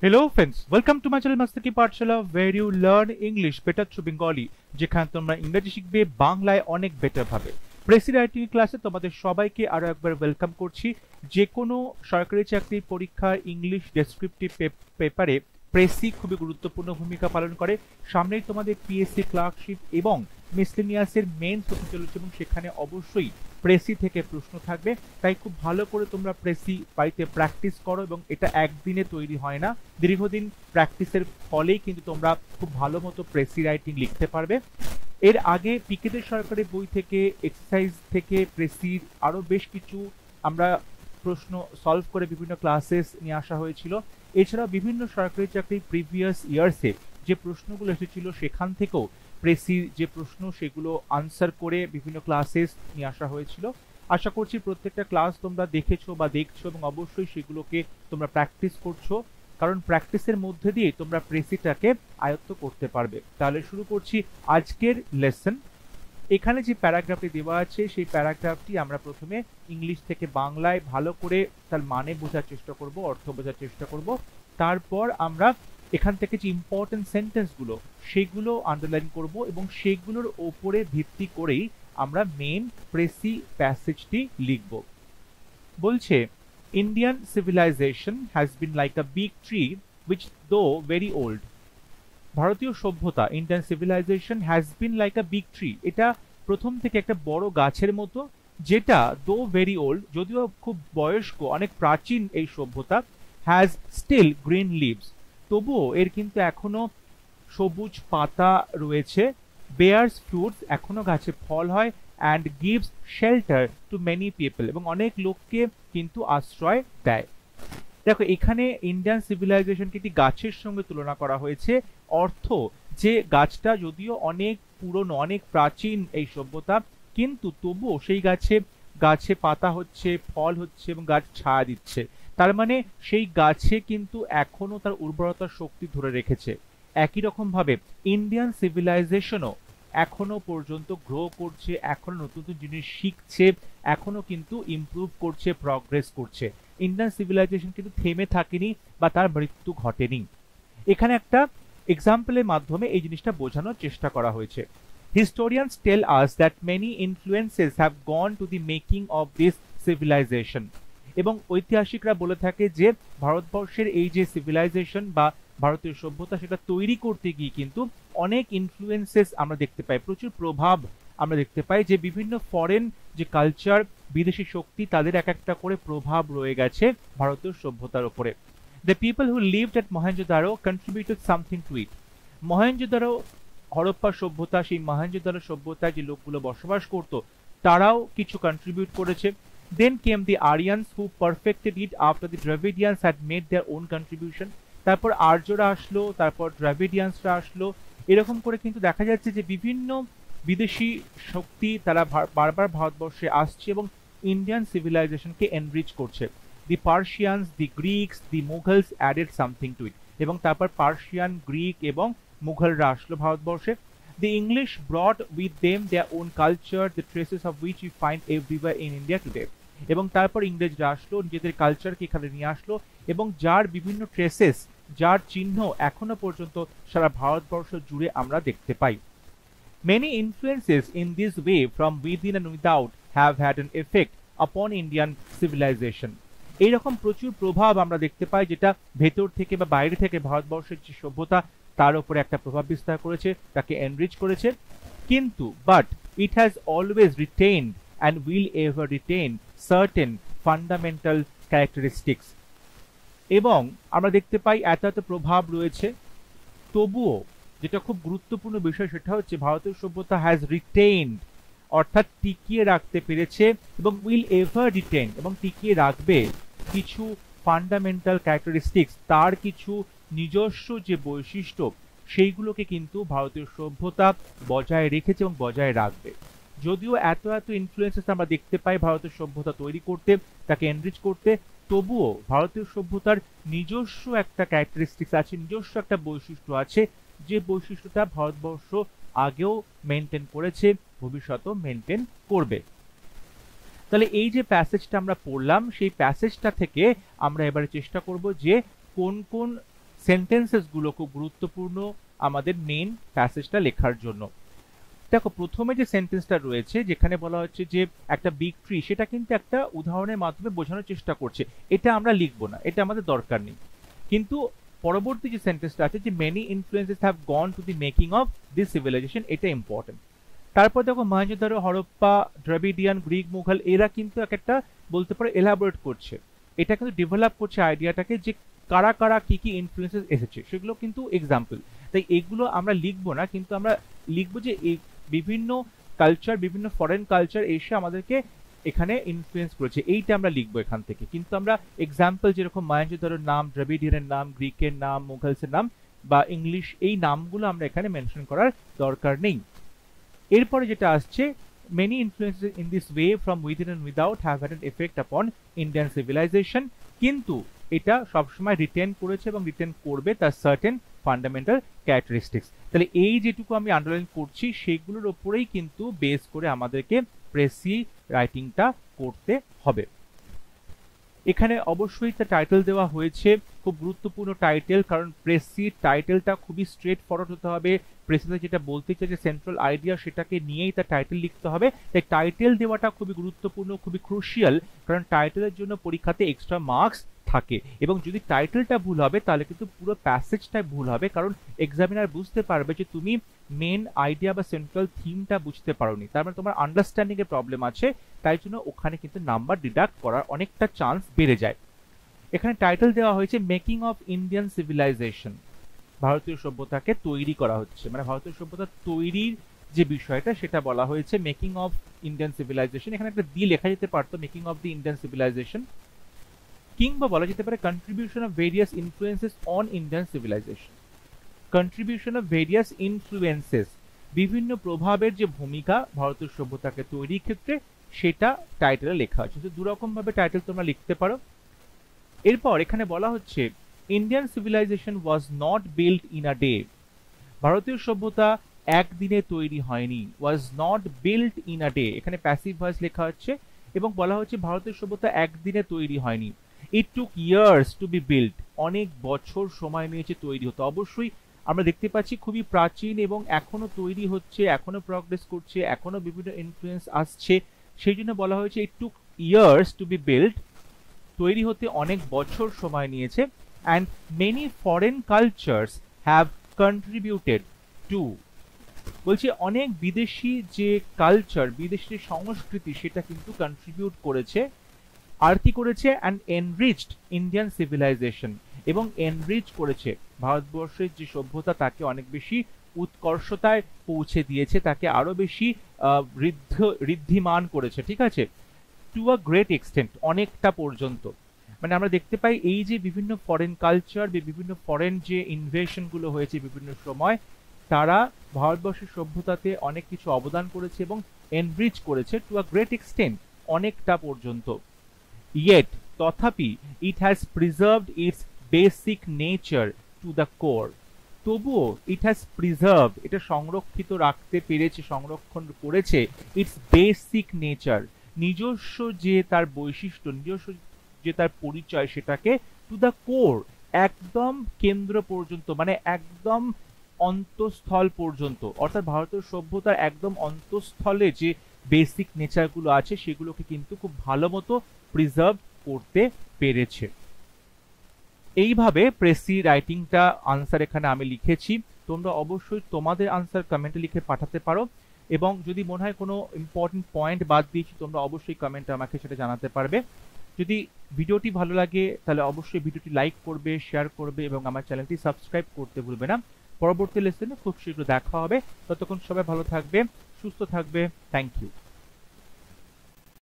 Hello friends, welcome to my channel Mastaki Pathshala where you learn English better through Bengali যেখানে তোমরা ইংরেজি শিখবে বাংলায় অনেক বেটার ভাবে। প্রেসি রাইটিং ক্লাসে তোমাদের সবাইকে আরো একবার ওয়েলকাম করছি। যে কোনো সরকারি চাকরির পরীক্ষার ইংলিশ ডেসক্রিপটিভ পেপারে প্রেসি খুবই গুরুত্বপূর্ণ ভূমিকা পালন করে। সামনেই তোমাদের পিএসসি ক্লার্কশিপ এবং মিসলেনিয়াসের মেন্স হতে চলেছে এবং সেখানে অবশ্যই প্রেসি থেকে প্রশ্ন থাকবে। তাই খুব ভালো করে তোমরা প্রেসি বাড়িতে প্র্যাকটিস করো এবং এটা একদিনে তৈরি হয় না, দীর্ঘদিন প্র্যাকটিসের ফলেই কিন্তু তোমরা খুব ভালো মতো প্রেসি রাইটিং লিখতে পারবে। এর আগে পিকেদের সরকারি বই থেকে এক্সারসাইজ থেকে প্রেসির আরো বেশ কিছু আমরা প্রশ্ন সলভ করে বিভিন্ন ক্লাসেস নিয়ে আসা হয়েছিল। এছাড়াও বিভিন্ন সরকারি চাকরির প্রিভিয়াস ইয়ার্সে যে প্রশ্নগুলো এসেছিল সেখান থেকেও প্রেসির যে প্রশ্ন সেগুলো আনসার করে বিভিন্ন ক্লাসেস নিয়ে আসা হয়েছিল। আশা করছি প্রত্যেকটা ক্লাস তোমরা দেখেছো বা দেখছো এবং অবশ্যই সেগুলোকে তোমরা প্র্যাকটিস করছো, কারণ প্র্যাকটিসের মধ্যে দিয়ে তোমরা প্রেসিটাকে আয়ত্ত করতে পারবে। তাহলে শুরু করছি আজকের লেসন। এখানে যে প্যারাগ্রাফটি দেওয়া আছে সেই প্যারাগ্রাফটি আমরা প্রথমে ইংলিশ থেকে বাংলায় ভালো করে তার মানে বোঝার চেষ্টা করব, অর্থ বোঝার চেষ্টা করব। তারপর আমরা এখান থেকে যে ইম্পর্টেন্ট সেন্টেন্সগুলো সেগুলো আন্ডারলাইন করব এবং সেগুলোর ওপরে ভিত্তি করেই আমরা মেন প্রেসি প্যাসেজটি লিখব। বলছে, Indian civilisation has been like a big tree which though very old, ভারতীয় সভ্যতা Indian civilisation has been like a big tree, এটা প্রথম থেকে একটা বড় গাছের মতো, যেটা দো ভেরি ওল্ড, যদিও খুব বয়স্ক অনেক প্রাচীন এই সভ্যতা, হ্যাজ স্টিল গ্রিন লিভস, তবুও এর কিন্তু এখনো সবুজ পাতা রয়েছে, বেয়ার্স ফ্রুটস, এখনো গাছে ফল হয়, and gives shelter to many people, এবং অনেক লোককে কিন্তু আশ্রয় দেয়। দেখো এখানে ইন্ডিয়ান সিভিলাইজেশনকে একটি গাছের সঙ্গে তুলনা করা হয়েছে, অর্থ যে গাছটা যদিও অনেক পুরনো অনেক প্রাচীন এই সভ্যতা, কিন্তু তবুও সেই গাছে পাতা হচ্ছে, ফল হচ্ছে এবং গাছ ছায়া দিচ্ছে, তার মানে সেই গাছে কিন্তু এখনো তার উর্বরতা শক্তি ধরে রেখেছে। একই রকম ভাবে ইন্ডিয়ান সিভিলাইজেশনও এখনো পর্যন্ত গ্রো করছে, এখনো নতুন নতুন জিনিস শিখছে, এখনো কিন্তু ইমপ্রুভ করছে, প্রগ্রেস করছে। ইন্ডিয়ান সিভিলাইজেশন কিন্তু থেমে থাকেনি বা তার মৃত্যু ঘটেনি। এখানে একটা এক্সাম্পলের মাধ্যমে এই জিনিসটা বোঝানোর চেষ্টা করা হয়েছে। Historians tell us that many influences have gone to the making of this civilization, এবং ঐতিহাসিকরা বলে থাকে যে ভারতবর্ষের এই যে সিভিলাইজেশন বা ভারতীয় সভ্যতা সেটা তৈরি করতে গিয়ে কিন্তু অনেক ইনফ্লুয়েন্সেস আমরা দেখতে পাই, প্রচুর প্রভাব আমরা দেখতে পাই, যে বিভিন্ন ফরেন যে কালচার, বিদেশি শক্তি, তাদের এক একটা করে প্রভাব রয়ে গেছে ভারতীয় সভ্যতার উপরে। The people who lived at Mohenjo-daro contributed something to it. Mohenjo-daro Harappa সভ্যতা, সেই মহেঞ্জোদারো সভ্যতায় যে লোকগুলো বসবাস করত তারাও কিছু কন্ট্রিবিউট করেছে। Then came the Aryans who perfected it after the Dravidians had made their own contribution. তারপর আর্যরা আসলো, তারপর দ্রাভিডিয়ানসরা আসলো, এরকম করে কিন্তু দেখা যাচ্ছে যে বিভিন্ন বিদেশি শক্তি তারা বারবার ভারতবর্ষে আসছে এবং ইন্ডিয়ান সিভিলাইজেশনকে এনরিচ করছে। দি পার্সিয়ানস, দি গ্রিকস, দি মুঘলস অ্যাডেড সামথিং টু ইট, এবং তারপর পার্সিয়ান, গ্রিক এবং মুঘলরা আসলো ভারতবর্ষে। The English brought with them their own culture, the traces of which we find everywhere in India today. এবং তারপর ইংরেজরা আসলো, নিজেদের কালচারকে এখানে নিয়ে আসলো এবং যার বিভিন্ন ট্রেসেস, যার চিহ্ন এখনো পর্যন্ত সারা ভারতবর্ষ জুড়ে আমরা দেখতে পাই। Many influences in this way from within and without have had an effect upon Indian civilization. এইরকম প্রচুর প্রভাব আমরা দেখতে পাই যেটা ভেতর থেকে বা বাইরে থেকে ভারতবর্ষের যে সভ্যতা তার উপরে একটা প্রভাব বিস্তার করেছে, তাকে এনরিচ করেছে। কিন্তু but it has always retained and will ever retain certain fundamental characteristics, এবং আমরা দেখতে পাই এত এত প্রভাব রয়েছে, তবুও যেটা খুব গুরুত্বপূর্ণ বিষয় সেটা হচ্ছে ভারতীয় সভ্যতা হ্যাজ রিটেইনড, অর্থাৎ টিকিয়ে রাখতে পেরেছে, এবং উইল এভার রিটেইন, এবং টিকিয়ে রাখবে কিছু ফান্ডামেন্টাল ক্যারেক্টারিস্টিক্স, তার কিছু নিজস্ব যে বৈশিষ্ট্য সেইগুলোকে কিন্তু ভারতীয় সভ্যতা বজায় রেখেছে এবং বজায় রাখবে। যদিও এত এত ইনফ্লুয়েন্সেস আমরা দেখতে পাই ভারতীয় সভ্যতা তৈরি করতে, তাকে এনরিচ করতে, তবুও ভারতীয় সভ্যতার নিজস্ব একটা ক্যারেক্টারিস্টিক্স আছে, নিজস্ব একটা বৈশিষ্ট্য আছে, যে বৈশিষ্ট্যটা ভারতবর্ষ আগেও মেনটেন করেছে, ভবিষ্যতেও মেনটেন করবে। তাহলে এই যে প্যাসেজটা আমরা পড়লাম সেই প্যাসেজটা থেকে আমরা এবারে চেষ্টা করব যে কোন কোন সেন্টেন্সেস গুলো খুব গুরুত্বপূর্ণ আমাদের মেন প্যাসেজটা লেখার জন্য। দেখো প্রথমে যে সেন্টেন্সটা রয়েছে যেখানে বলা হচ্ছে যে একটা বিগ ট্রি, সেটা কিন্তু একটা উদাহরণের মাধ্যমে বোঝানোর চেষ্টা করছে, এটা আমরা লিখবো না, এটা আমাদের দরকার নেই। কিন্তু পরবর্তী যে সেন্টেন্সটা আছে যে many influences have gone to the making of this civilisation, এটা ইম্পর্টেন্ট। তারপর দেখো মহেঞ্জোদারো, হরপ্পা, দ্রাবিডিয়ান, গ্রিক, মুঘল এরা কিন্তু এক একটা বলতে পারো এলাবোরেট করছে, এটা কিন্তু ডেভেলপ করছে আইডিয়াটাকে যে কারা কারা কি কি ইনফ্লুয়েন্সেস এসেছে, সেগুলো কিন্তু এক্সাম্পল। তাই এগুলো আমরা লিখবো না, কিন্তু আমরা লিখবো যে এই বিভিন্ন কালচার, বিভিন্ন ফরেন কালচার এসে আমাদেরকে এখানে ইনফ্লুয়েন্স করেছে, এইটা আমরা লিখবো এখান থেকে। কিন্তু আমরা এক্সাম্পল যেরকম মহেঞ্জোদারোর নাম, দ্রাবিডিয়ানের নাম, গ্রিকের নাম, মুঘলসের নাম বা ইংলিশ, এই নামগুলো আমরা এখানে মেনশন করার দরকার নেই। এরপরে যেটা আসছে, many influences in this way from within and without have had an effect upon Indian civilization, কিন্তু এটা সবসময় রিটেন করেছে এবং রিটেন করবে তার সার্টেন ফান্ডামেন্টাল ক্যারেক্টারিস্টিক্স। তাহলে এই যেটুকু আমি আন্ডারলাইন করছি সেগুলোর উপরেই কিন্তু বেস করে আমাদেরকে প্রেসি রাইটিংটা করতে হবে। এখানে অবশ্যই তার টাইটেল দেওয়া হয়েছে, খুব গুরুত্বপূর্ণ টাইটেল, কারণ প্রেসি টাইটেলটা খুবই স্ট্রেট ফরওয়ার্ড হতে হবে। প্রেসিতে যেটা বলতে চাই যে সেন্ট্রাল আইডিয়া, সেটাকে নিয়েই তার টাইটেল লিখতে হবে। তাই টাইটেল দেওয়াটা খুবই গুরুত্বপূর্ণ, খুবই ক্রুশিয়াল, কারণ টাইটেলের জন্য পরীক্ষাতে এক্সট্রা মার্কস থাকে, এবং যদি টাইটেলটা ভুল হবে তাহলে কিন্তু পুরো প্যাসেজটাই ভুল হবে, কারণ এক্সামিনার বুঝতে পারবে যে তুমি মেন আইডিয়া বা সেন্ট্রাল থিমটা বুঝতে পারোনি, তার মানে তোমার আন্ডারস্ট্যান্ডিং এর প্রবলেম আছে, তাই জন্য ওখানে কিন্তু নাম্বার ডিডাক্ট করার অনেকটা চান্স বেড়ে যায়। এখানে টাইটেল দেওয়া হয়েছে মেকিং অফ ইন্ডিয়ান সিভিলাইজেশন, ভারতীয় সভ্যতাকে তৈরি করা হচ্ছে, মানে ভারতীয় সভ্যতা তৈরির যে বিষয়টা সেটা বলা হয়েছে মেকিং অফ ইন্ডিয়ান সিভিলাইজেশন। এখানে একটা দি লেখা যেতে পারতো making of the Indian civilisation, কিংবা বলা যেতে পারে contribution of various influences on Indian civilisation. Contribution of various influences, বিভিন্ন প্রভাবের যে ভূমিকা ভারতীয় সভ্যতাকে তৈরির ক্ষেত্রে, সেটা টাইটেলে লেখা আছে। তো দুরকম ভাবে টাইটেল তোমরা লিখতে পারো। এরপর এখানে বলা হচ্ছে Indian civilisation was not built in a day, ভারতীয় সভ্যতা একদিনে তৈরি হয়নি। Was not built in a day, এখানে প্যাসিভ ভয়েস লেখা হচ্ছে এবং বলা হচ্ছে ভারতীয় সভ্যতা একদিনে তৈরি হয়নি। ইট টুক ইয়ার্স টু বি বিল্ট, অনেক বছর সময় নিয়েছে তৈরি হতে। অবশ্যই আমরা দেখতে পাচ্ছি খুবই প্রাচীন এবং এখনো তৈরি হচ্ছে, এখনো প্রগ্রেস করছে, এখনো বিভিন্ন ইনফ্লুয়েন্স আসছে, সেই জন্য বলা হয়েছে ইট টুক ইয়ার্স টু বি বিল্ট, তৈরি হতে অনেক বছর সময় নিয়েছে। And many foreign cultures have contributed to, বলছে অনেক বিদেশি যে কালচার, বিদেশি সংস্কৃতি, সেটা কিন্তু কন্ট্রিবিউট করেছে। আর কি করেছে? অ্যান্ড এনরিচড ইন্ডিয়ান সিভিলাইজেশন, এবং এনরিচ করেছে ভারতবর্ষের যে সভ্যতা তাকে অনেক বেশি উৎকর্ষতায় পৌঁছে দিয়েছে, তাকে আরো বেশি ঋদ্ধিমান করেছে, ঠিক আছে, টু আ গ্রেট এক্সটেন্ট, অনেকটা পর্যন্ত। মানে আমরা দেখতে পাই এই যে বিভিন্ন ফরেন কালচার, বিভিন্ন ফরেন যে ইনভেশন গুলো হয়েছে বিভিন্ন সময়, তারা ভারতবর্ষের সভ্যতাতে অনেক কিছু অবদান করেছে এবং এনরিচ করেছে টু আ গ্রেট এক্সটেন্ট, অনেকটা পর্যন্ত। ইয়েট, তথাপি, it has preserved it's basic nature to the core, তবুও ইট হ্যাজ প্রিজার্ভ, এটা সংরক্ষিত রাখতে পেরেছে, সংরক্ষণ করেছে ইটস বেসিক নেচার, নিজস্ব যে তার বৈশিষ্ট্য, নিজস্ব যে তার পরিচয়, সেটাকে টু দ্য কোর, একদম কেন্দ্র পর্যন্ত, মানে একদম অন্তঃস্থল পর্যন্ত, অর্থাৎ ভারতীয় সভ্যতার একদম অন্তঃস্থলে যে বেসিক নেচারগুলো আছে সেগুলোকে কিন্তু খুব ভালো মতো প্রিজার্ভ করতে পেরেছে। এইভাবে প্রেসি রাইটিংটা আনসার এখানে আমি লিখেছি। তোমরা অবশ্যই তোমাদের আনসার কমেন্টে লিখে পাঠাতে পারো, এবং যদি মনে হয় কোনো ইম্পর্টেন্ট পয়েন্ট বাদ দিয়েছি তোমরা অবশ্যই কমেন্টে আমাকে সেটা জানাতে পারবে। যদি ভিডিওটি ভালো লাগে তাহলে অবশ্যই ভিডিওটি লাইক করবে, শেয়ার করবে এবং আমার চ্যানেলটি সাবস্ক্রাইব করতে ভুলবে না। পরবর্তী লেসনে খুব শীঘ্র দেখা হবে, ততক্ষণ সবাই ভালো থাকবে, সুস্থ থাকবে। Thank you.